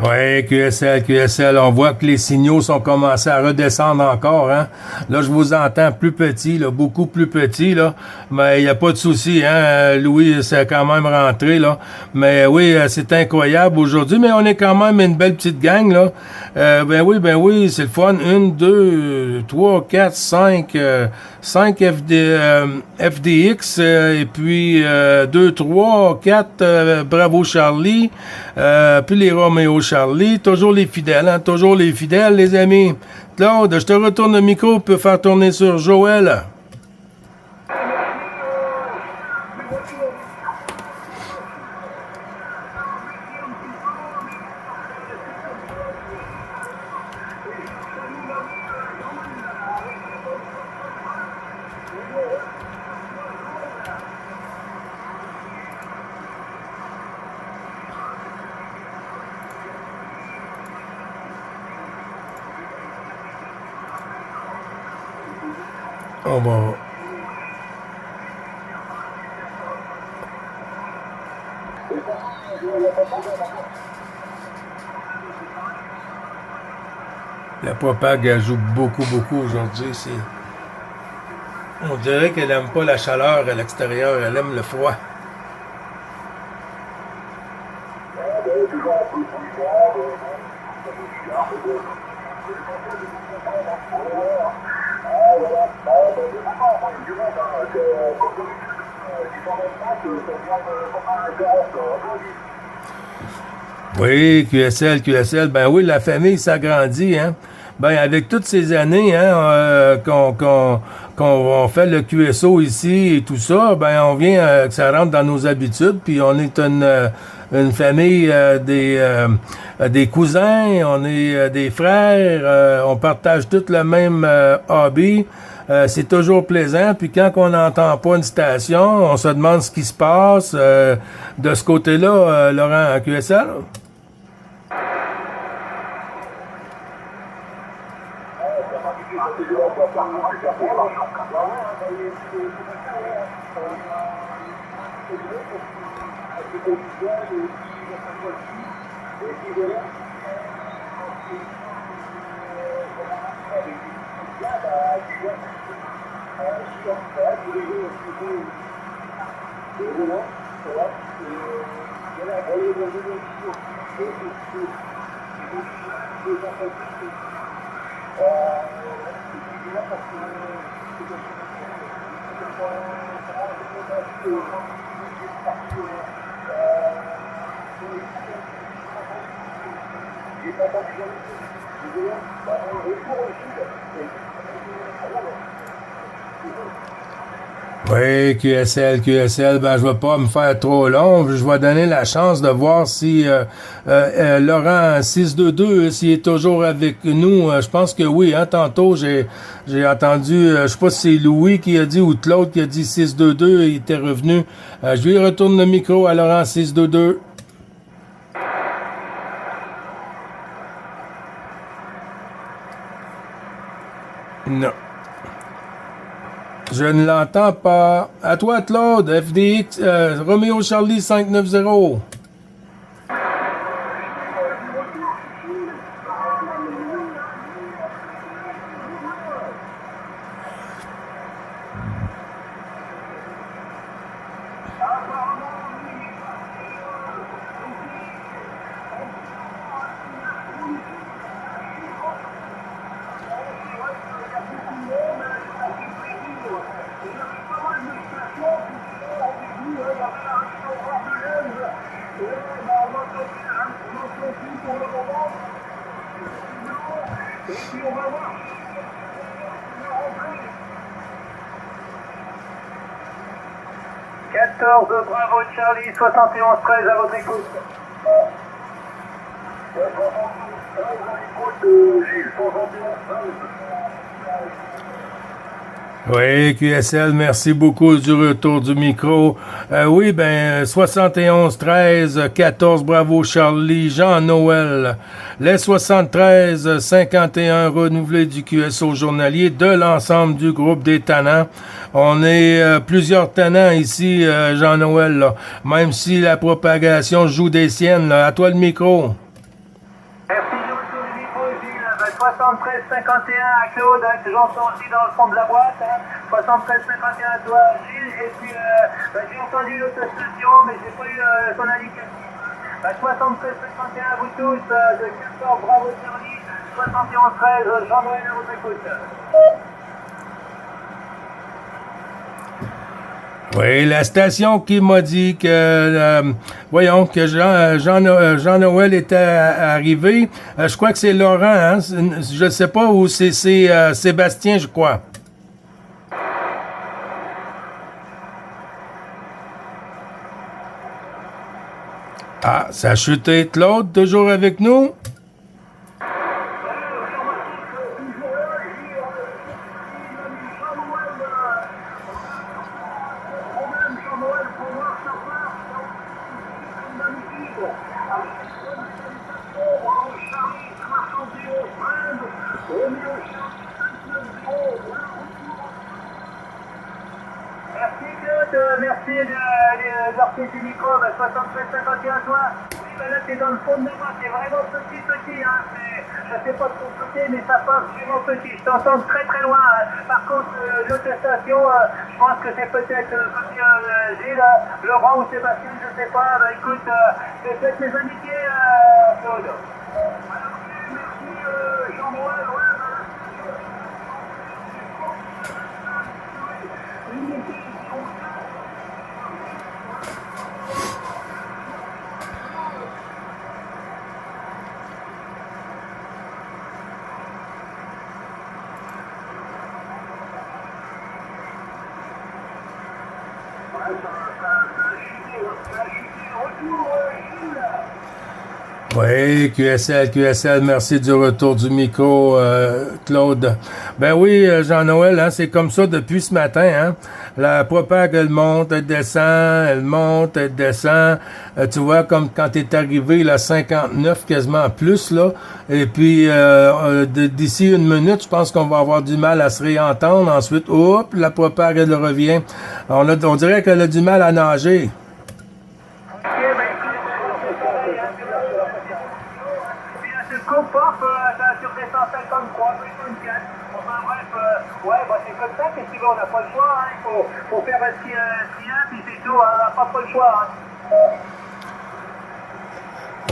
Oui, QSL, on voit que les signaux sont commencés à redescendre encore, hein. Là, je vous entends plus petit, là, beaucoup plus petit, là, mais il n'y a pas de souci, hein. Louis, c'est quand même rentré, là. Mais oui, c'est incroyable aujourd'hui, mais on est quand même une belle petite gang, là. Ben oui, c'est le fun. 1, 2, 3, 4, 5, 5 FDX, et puis 2, 3, 4, Bravo Charlie, puis les Roméo Charlie, toujours les fidèles, hein, toujours les fidèles, les amis. Claude, je te retourne le micro, peut faire tourner sur Joël. On va... La propague, elle joue beaucoup aujourd'hui. On dirait qu'elle aime pas la chaleur à l'extérieur, elle aime le froid. Oui, QSL, ben oui, la famille s'agrandit, hein. Ben, avec toutes ces années, hein, qu'on fait le QSO ici et tout ça, ben, on vient que ça rentre dans nos habitudes, puis on est une famille des cousins, on est des frères, on partage tous le même hobby. C'est toujours plaisant, puis quand on n'entend pas une station, on se demande ce qui se passe. De ce côté-là, Laurent, QSL? Oui, QSL, ben je vais pas me faire trop long, je vais donner la chance de voir si Laurent 622 s'il est toujours avec nous. Je pense que oui, hein, tantôt j'ai entendu, je sais pas si c'est Louis qui a dit ou Claude qui a dit 622, il était revenu. Je lui retourne le micro à Laurent 622. Non. Je ne l'entends pas. À toi, Claude. FDX, Roméo Charlie 590. 14, Bravo Charlie, 71-13 à votre écoute. Gilles, 71-13. Oui, QSL, merci beaucoup du retour du micro. Oui, ben 71-13, 14, bravo Charlie, Jean-Noël. Les 73-51 renouvelés du QSO journalier de l'ensemble du groupe des tannants. On est plusieurs tannants ici, Jean-Noël, là. Même si la propagation joue des siennes, là. À toi le micro. Merci du retour du micro, Gilles. 73-51 à Claude, hein, que j'entends aussi dans le fond de la boîte. Hein. 73-51 à toi, Gilles. Et puis, j'ai entendu l'autre station, mais j'ai pas eu son indication. 73-51 à vous tous, de 14, bravo Charlie. 71-13, Jean-Noël à votre écoute. Oui, la station qui m'a dit que, voyons, que Jean-Noël était arrivé, je crois que c'est Laurent, hein? Je ne sais pas où c'est Sébastien, je crois. Ah, ça a chuté. Claude, toujours avec nous? Merci de leur petit micro, 73-51 à toi. Oui, ben là, t'es dans le fond de la main, c'est vraiment petit, hein. Je sais pas de ton côté, mais ça passe vraiment petit. Je t'entends très très loin. Hein. Par contre, l'autre station, je pense que c'est peut-être côté Gilles, Laurent ou Sébastien, je sais pas. Ben écoute, c'est peut-être mes amitiés, Claude. Alors, merci, Jean-Noël, ouais, Oui, QSL, merci du retour du micro, Claude. Ben oui, Jean-Noël, hein, c'est comme ça depuis ce matin, hein. La propague, elle monte, elle descend, elle monte, elle descend. Tu vois, comme quand t'es arrivé, là, 59, quasiment plus, là. Et puis, d'ici une minute, je pense qu'on va avoir du mal à se réentendre. Ensuite, hop, la propague, elle revient. On dirait qu'elle a du mal à nager. Comporte sur des 153, 154. Enfin bref, ouais, bah c'est comme ça, qu'est-ce que tu veux, on n'a pas le choix, hein. Faut faire ce qu'il y a, puis c'est tout, hein, on n'a pas trop le choix. Hein.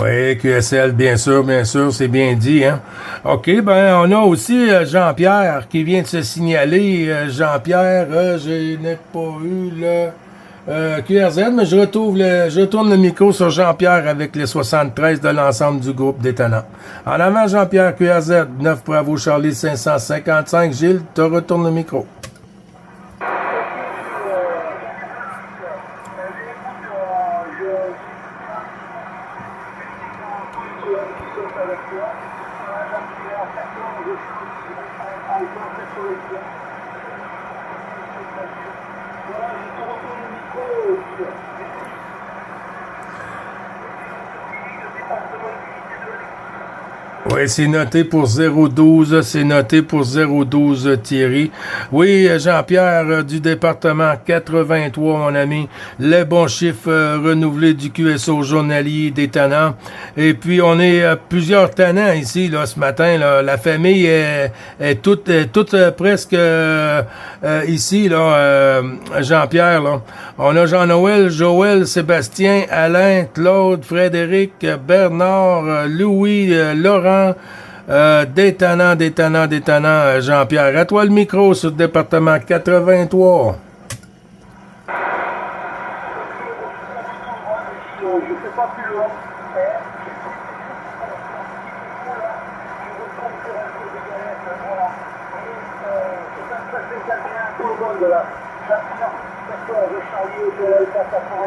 Oui, QSL, bien sûr, c'est bien dit, hein. OK, ben, on a aussi Jean-Pierre qui vient de se signaler. Jean-Pierre, je n'ai pas eu le QRZ, mais je retourne le micro sur Jean-Pierre avec les 73 de l'ensemble du groupe des tannants. En avant, Jean-Pierre, QRZ, 9 Bravo Charlie 555. Gilles, te retourne le micro. Oui, c'est noté pour 012, c'est noté pour 012 Thierry. Oui, Jean-Pierre du département 83, mon ami. Les bons chiffres renouvelés du QSO journalier des tannants. Et puis, on est plusieurs tannants ici, là, ce matin. Là. La famille est toute presque ici, là, Jean-Pierre. Là. On a Jean-Noël, Joël, Sébastien, Alain, Claude, Frédéric, Bernard, Louis, Laurent, détonnant, Jean-Pierre. À toi le micro sur le département 83. Je ne fais pas plus loin. Tout le monde là. Je Charlie de l'Alpha 80.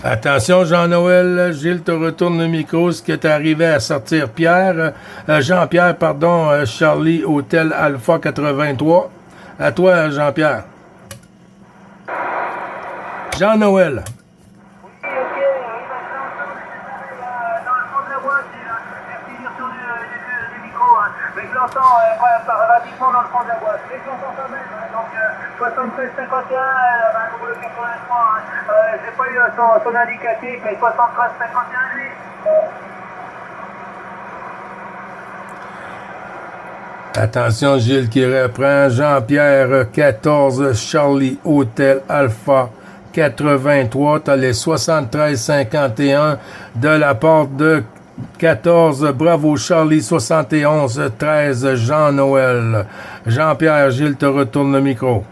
Attention, Jean-Noël, Gilles te retourne le micro, ce qui est arrivé à sortir Pierre, Jean-Pierre, pardon, Charlie, Hôtel Alpha 83. À toi, Jean-Pierre. Jean-Noël. Mais je l'entends pratiquement dans le fond de la boîte. Mais je l'entends quand même. Donc 73-51, le 83. J'ai pas eu son indicatif, mais 73-51 lui. Attention, Gilles qui reprend. Jean-Pierre 14, Charlie, Hôtel Alpha 83. T'as les 73-51 de la part de 14, bravo Charlie, 71, 13, Jean-Noël. Jean-Pierre, Gilles te retourne le micro.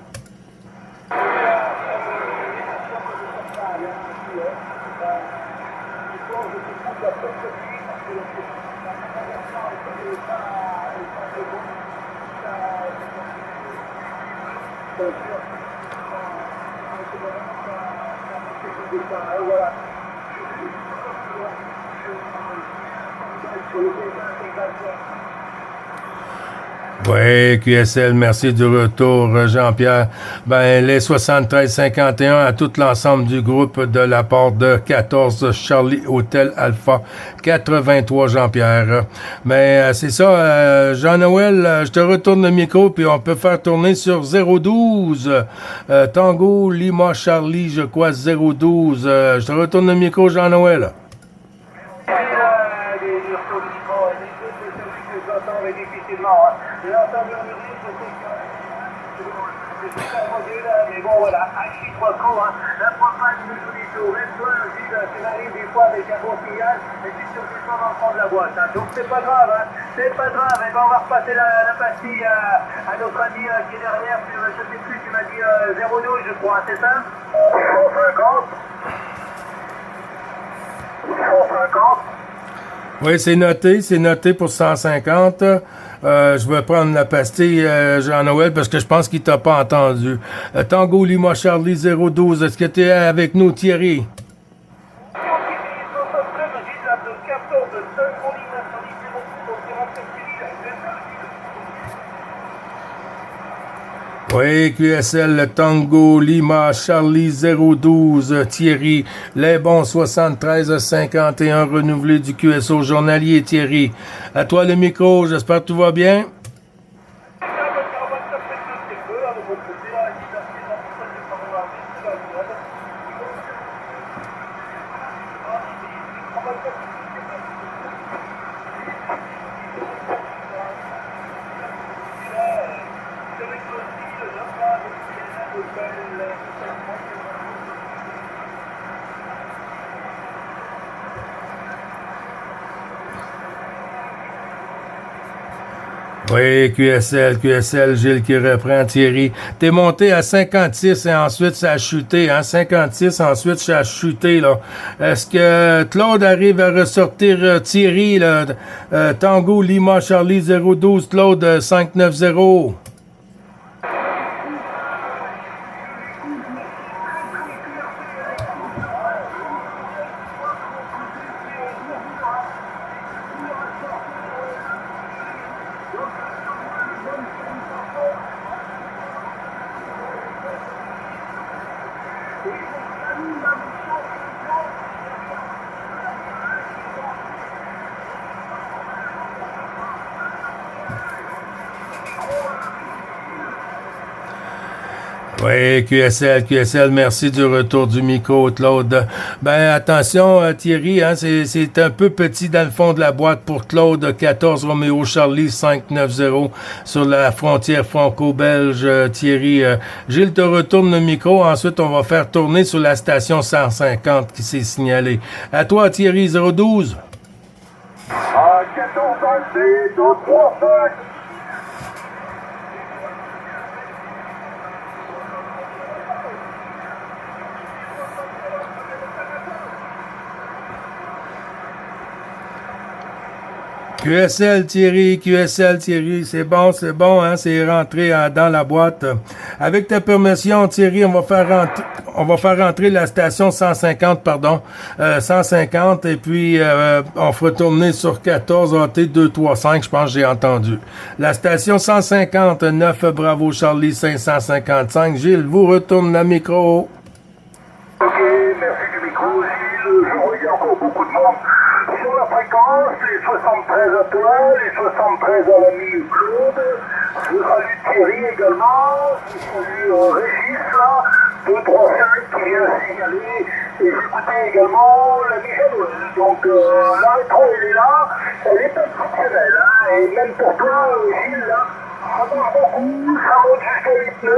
Oui, QSL, merci du retour, Jean-Pierre. Ben, les 73-51 à tout l'ensemble du groupe de la part de 14 Charlie Hôtel Alpha 83, Jean-Pierre. Mais c'est ça, Jean-Noël, je te retourne le micro, puis on peut faire tourner sur 012. Tango, Lima, Charlie, je crois 012. Je te retourne le micro, Jean-Noël. J'ai entendu murmurer, je sais que c'est super module, mais bon voilà, à qui trois coups, la propane me joue du tout. Même toi, Gilles, tu m'arrives des fois avec un bon signal, et tu te fais pas dans le fond de la boîte. Donc c'est pas grave, c'est pas grave, et ben on va repasser la pastille à notre ami qui est derrière, je sais plus, tu m'as dit 0,12 je crois, c'est ça 150 150. Oui, c'est noté pour 150. Je vais prendre la pastille, Jean-Noël, parce que je pense qu'il t'a pas entendu. Tango Lima Charlie 012, est-ce que tu es avec nous, Thierry? Oui, QSL, Tango, Lima, Charlie 012, Thierry, les bons 73-51 renouvelés du QSO journalier, Thierry. À toi le micro, j'espère que tout va bien. Oui, QSL, Gilles qui reprend, Thierry. T'es monté à 56 et ensuite ça a chuté, hein? 56, ensuite ça a chuté, là. Est-ce que Claude arrive à ressortir Thierry, là? Tango, Lima, Charlie 012, Claude 590. Oui, QSL, merci du retour du micro, Claude. Ben, attention, Thierry, hein, c'est un peu petit dans le fond de la boîte pour Claude, 14 Roméo Charlie 590 sur la frontière franco-belge, Thierry. Gilles te retourne le micro, ensuite on va faire tourner sur la station 150 qui s'est signalée. À toi, Thierry, 012. 14 2, 3, 5. QSL Thierry, c'est bon, hein, c'est rentré dans la boîte. Avec ta permission, Thierry, on va faire rentrer la station 150, 150, et puis on fera tourner sur 14 AT 235, je pense que j'ai entendu. La station 159, Bravo Charlie 555. Gilles, vous retourne le micro. Ok, merci du micro, Gilles. Je vois qu'il y a encore beaucoup de monde sur la fréquence, les 73 à toi, les 73 à l'ami Claude. Je salue Thierry également, je salue Régis là, 235 qui vient signaler, et j'écoutais également l'ami Jean-Noël. Donc la rétro elle est là, elle est exceptionnelle, hein, et même pour toi Gilles là, ça marche beaucoup, ça monte jusqu'à 8-9,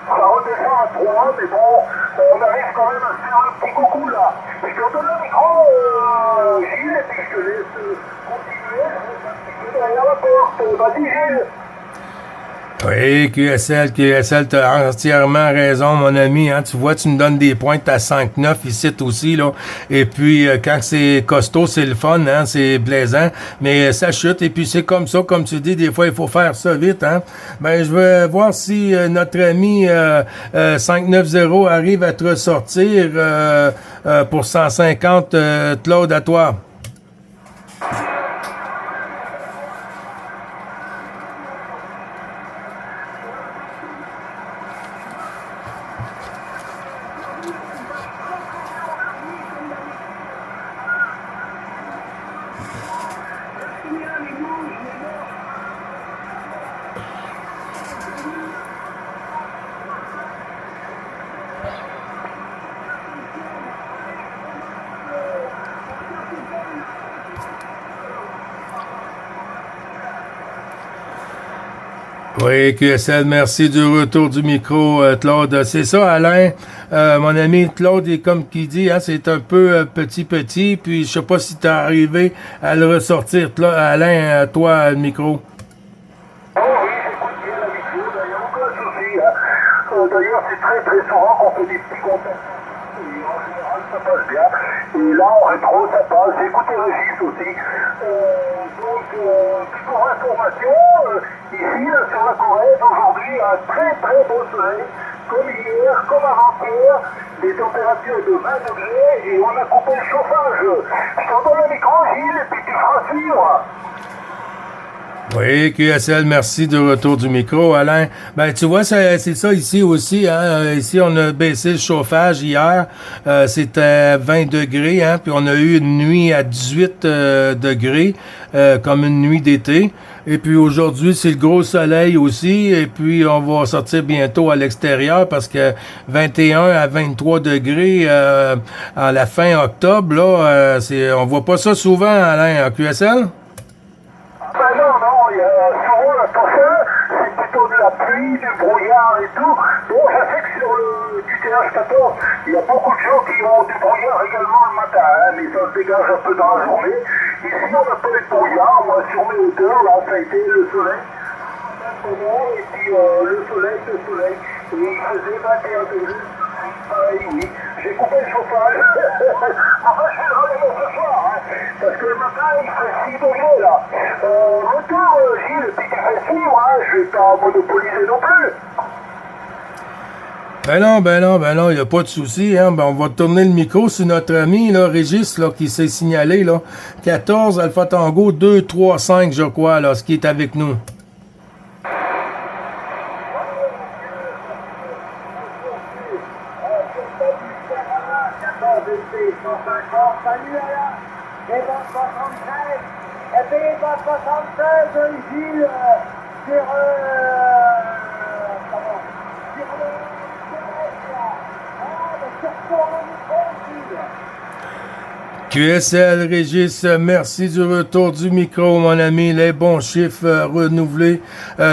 ça redescend à 3, mais bon, on arrive quand même à faire un petit coucou là. Je te donne le micro, Gilles, et puis je te laisse continuer, je reste un petit peu derrière la porte. Vas-y Gilles. Oui, QSL, t'as entièrement raison, mon ami, hein. Tu vois, tu me donnes des pointes à 5-9 ici aussi, là. Et puis, quand c'est costaud, c'est le fun, hein. C'est plaisant. Mais ça chute. Et puis, c'est comme ça, comme tu dis, des fois, il faut faire ça vite, hein. Ben, je vais voir si notre ami 590 arrive à te ressortir pour 150, Claude, à toi. Oui, QSL, merci du retour du micro, Claude. C'est ça, Alain, mon ami Claude, est comme qui dit, hein, c'est un peu petit, puis je sais pas si t'es arrivé à le ressortir. Alain, toi, le micro. Oh oui, j'écoute bien la vidéo, d'ailleurs, aucun souci. Hein. D'ailleurs, c'est très très souvent qu'on fait des petits contacts. Et en général, ça passe bien. Et là, en rétro, ça passe. J'ai écouté Régis aussi. Puis pour information, ici, là, sur la Corrèze, aujourd'hui, un très très beau soleil. Comme hier, comme avant-hier, des températures de 20 degrés et on a coupé le chauffage. Je te donne le micro, Gilles, et puis tu feras suivre. Oui, QSL, merci du retour du micro, Alain. Ben, tu vois, c'est ça ici aussi, hein. Ici, on a baissé le chauffage hier. C'était 20 degrés, hein. Puis on a eu une nuit à 18 degrés, comme une nuit d'été. Et puis aujourd'hui, c'est le gros soleil aussi. Et puis, on va sortir bientôt à l'extérieur parce que 21 à 23 degrés à la fin octobre, là, on voit pas ça souvent, Alain, en QSL? Ben non, il y a souvent la torcheur, c'est plutôt de la pluie, du brouillard et tout. Bon, je sais que sur le QTH 14, il y a beaucoup de gens qui ont du brouillard également le matin, hein, mais ça se dégage un peu dans la journée. Ici, on n'a pas eu de brouillard, moi, sur mes hauteurs, là, ça a été le soleil. Et puis le soleil. Et il faisait 21 degrés. Pareil, oui. J'ai coupé le chauffage. Enfin, je vais le rallumer ce soir, hein, parce que le matin, il fait 6 degrés, là. Retour, Gilles, puis tu fais suivre, hein, je vais pas monopoliser non plus. Ben non, il n'y a pas de souci, hein. Ben, on va tourner le micro sur notre ami, là, Régis, là, qui s'est signalé, là. 14 Alpha Tango 235, je crois, là, ce qui est avec nous. Salut Alain, et 73, et puis 73, Gilles, sur, QSL, Régis, merci du retour du micro, mon ami. Les bons chiffres renouvelés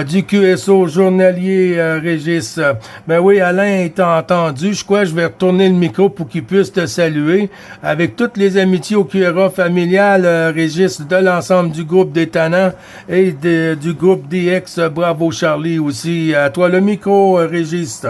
du QSO journalier, Régis. Ben oui, Alain est entendu. Je crois que je vais retourner le micro pour qu'il puisse te saluer. Avec toutes les amitiés au QRA familial, Régis, de l'ensemble du groupe des Tannants et du groupe DX Bravo Charlie aussi. À toi le micro, Régis.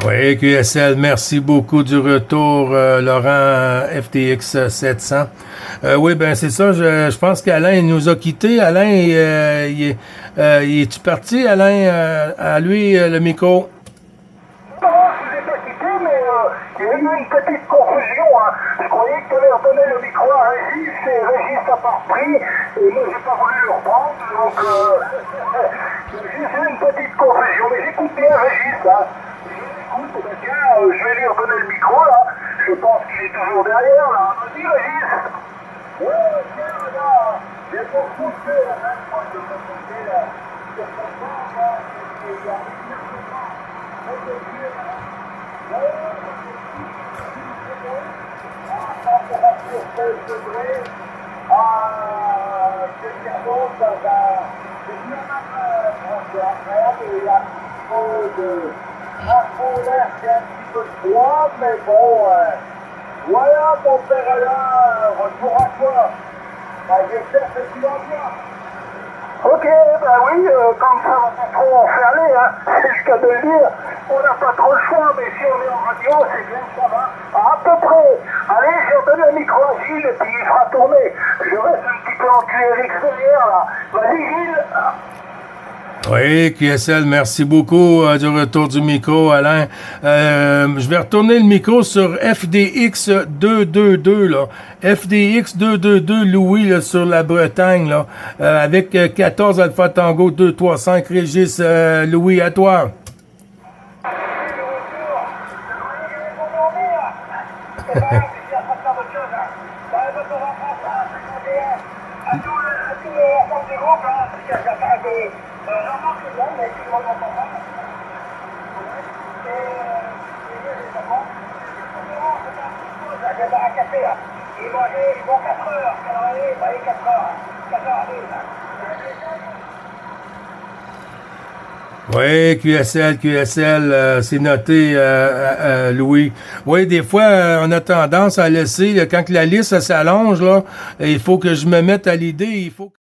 Oui, QSL, merci beaucoup du retour, Laurent FTX 700. Oui, ben c'est ça, je pense qu'Alain nous a quittés. Alain, es-tu parti, Alain? À lui, le micro. Non, je vous ai pas quitté, mais il y a eu une petite confusion. Hein. Je croyais que tu allais redonner le micro à Régis, et Régis n'a pas repris, et moi j'ai pas voulu le reprendre, donc j'ai juste eu une petite confusion. Mais j'écoute bien Régis, hein. Écoute, ben tiens, je vais lui redonner le micro, là. Je pense qu'il est toujours derrière, là. Vas-y, Régis. Ouais, tiens, là, j'ai beaucoup fait la même fois que je me faisais, là. Sur ce point, là, et il y a mais bon, voilà mon père Alain, retour à toi. J'espère que tu vas bien. Ok, ben oui, comme ça va pas trop en faire aller, hein. C'est ce qu'à de le dire. On n'a pas trop le choix, mais si on est en radio, c'est bien que ça va. À peu près. Allez, je redonne le micro à Gilles et puis il fera tourner. Je reste un petit peu en QRX derrière, là. Vas-y, Gilles. Oui, QSL, merci beaucoup du retour du micro, Alain. Je vais retourner le micro sur FDX 222, là. FDX 222, Louis, là, sur la Bretagne, là, avec 14 Alpha Tango 235, Régis, Louis, à toi. Oui, QSL, c'est noté, Louis. Oui, des fois, on a tendance à laisser, quand la liste s'allonge, là, il faut que je me mette à l'idée, il faut